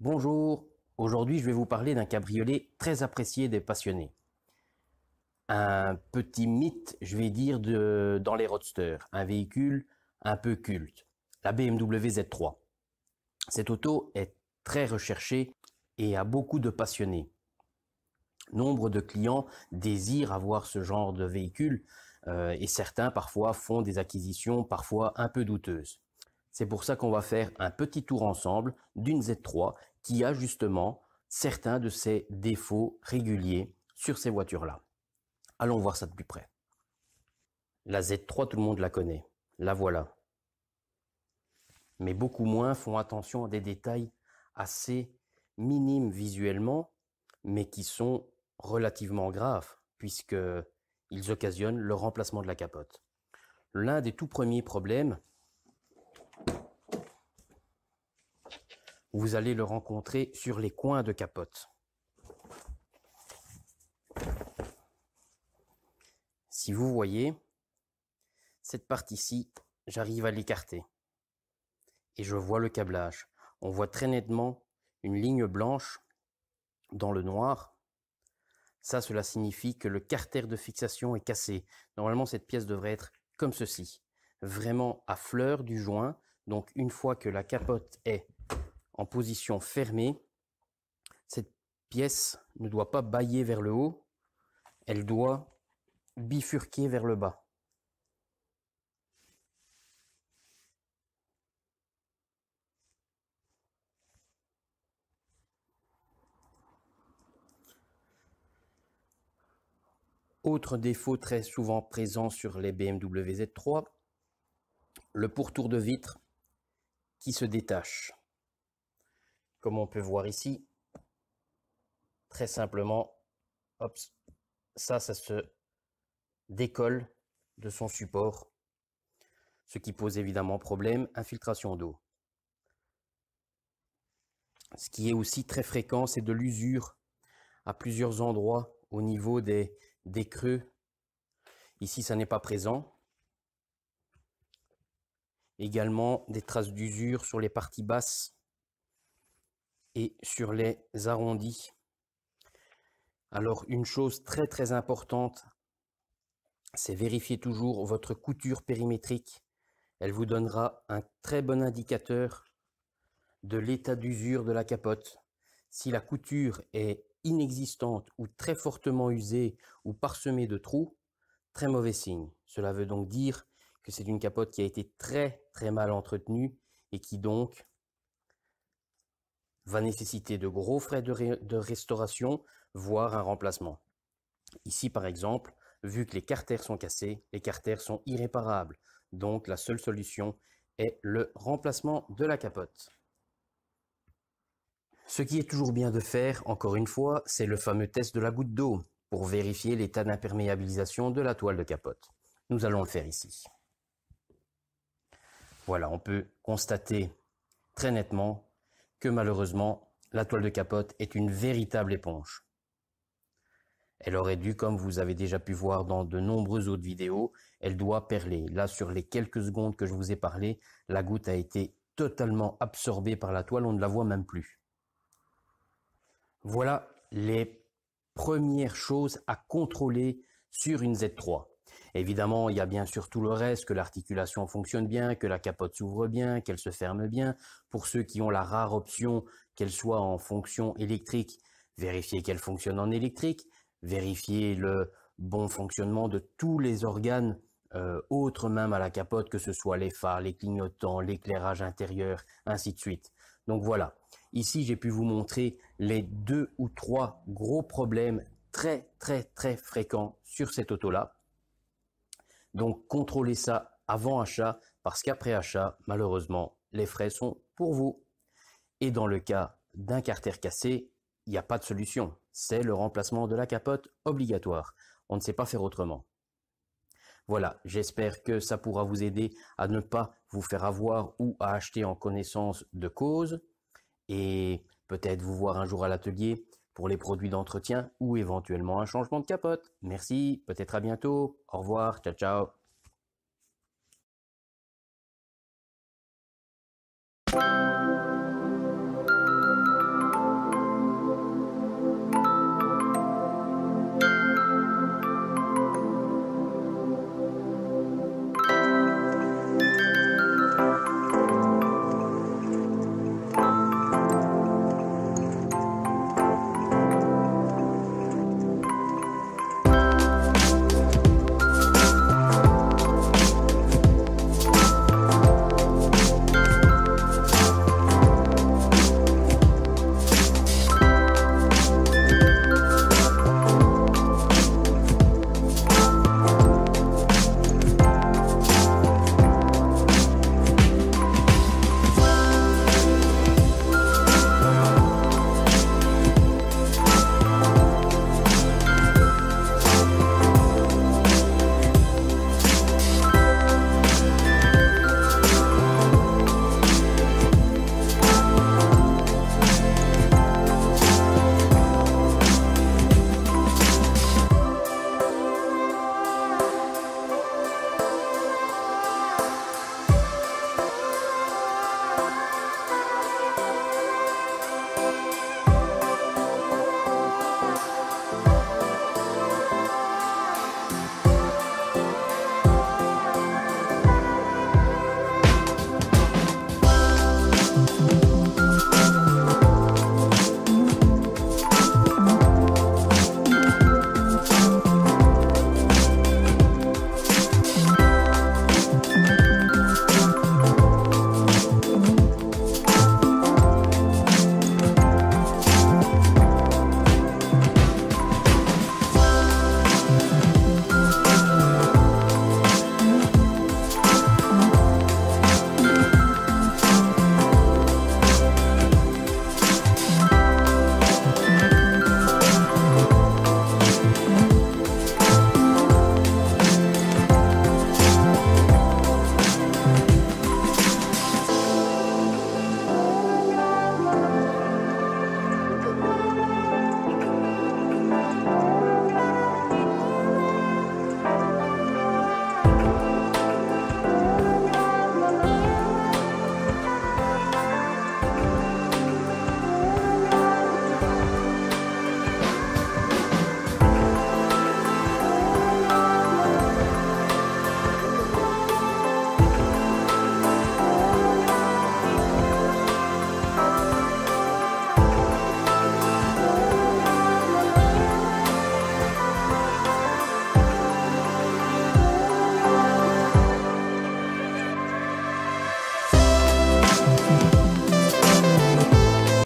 Bonjour, aujourd'hui je vais vous parler d'un cabriolet très apprécié des passionnés. Un petit mythe, je vais dire, dans les roadsters, un véhicule un peu culte, la BMW Z3. Cette auto est très recherchée et a beaucoup de passionnés. Nombre de clients désirent avoir ce genre de véhicule et certains parfois font des acquisitions parfois un peu douteuses. C'est pour ça qu'on va faire un petit tour ensemble d'une Z3 qui a justement certains de ses défauts réguliers sur ces voitures-là. Allons voir ça de plus près. La Z3, tout le monde la connaît. La voilà. Mais beaucoup moins font attention à des détails assez minimes visuellement, mais qui sont relativement graves, puisqu'ils occasionnent le remplacement de la capote. L'un des tout premiers problèmes, vous allez le rencontrer sur les coins de capote. Si vous voyez, cette partie-ci, j'arrive à l'écarter. Et je vois le câblage. On voit très nettement une ligne blanche dans le noir. Ça, cela signifie que le carter de fixation est cassé. Normalement, cette pièce devrait être comme ceci, vraiment à fleur du joint. Donc, une fois que la capote est en position fermée, cette pièce ne doit pas bâiller vers le haut, elle doit bifurquer vers le bas. Autre défaut très souvent présent sur les BMW Z3, le pourtour de vitre qui se détache. Comme on peut voir ici, très simplement, hop, ça se décolle de son support, ce qui pose évidemment problème, infiltration d'eau. Ce qui est aussi très fréquent, c'est de l'usure à plusieurs endroits au niveau des creux. Ici, ça n'est pas présent. Également des traces d'usure sur les parties basses et sur les arrondis. Alors, une chose très très importante, c'est vérifier toujours votre couture périmétrique. Elle vous donnera un très bon indicateur de l'état d'usure de la capote. Si la couture est inexistante ou très fortement usée ou parsemée de trous, très mauvais signe. Cela veut donc dire que c'est une capote qui a été très très mal entretenue et qui donc va nécessiter de gros frais de restauration, voire un remplacement. Ici par exemple, vu que les carters sont cassés, les carters sont irréparables. Donc la seule solution est le remplacement de la capote. Ce qui est toujours bien de faire, encore une fois, c'est le fameux test de la goutte d'eau pour vérifier l'état d'imperméabilisation de la toile de capote. Nous allons le faire ici. Voilà, on peut constater très nettement que malheureusement, la toile de capote est une véritable éponge. Elle aurait dû, comme vous avez déjà pu voir dans de nombreuses autres vidéos, elle doit perler. Là, sur les quelques secondes que je vous ai parlé, la goutte a été totalement absorbée par la toile, on ne la voit même plus. Voilà les premières choses à contrôler sur une Z3. Évidemment, il y a bien sûr tout le reste, que l'articulation fonctionne bien, que la capote s'ouvre bien, qu'elle se ferme bien. Pour ceux qui ont la rare option qu'elle soit en fonction électrique, vérifiez qu'elle fonctionne en électrique, vérifiez le bon fonctionnement de tous les organes autres même à la capote, que ce soit les phares, les clignotants, l'éclairage intérieur, ainsi de suite. Donc voilà, ici j'ai pu vous montrer les 2 ou 3 gros problèmes très fréquents sur cette auto-là. Donc contrôlez ça avant achat, parce qu'après achat, malheureusement, les frais sont pour vous. Et dans le cas d'un carter cassé, il n'y a pas de solution. C'est le remplacement de la capote obligatoire. On ne sait pas faire autrement. Voilà, j'espère que ça pourra vous aider à ne pas vous faire avoir ou à acheter en connaissance de cause. Et peut-être vous voir un jour à l'atelier pour les produits d'entretien ou éventuellement un changement de capote. Merci, peut-être à bientôt. Au revoir, ciao ciao.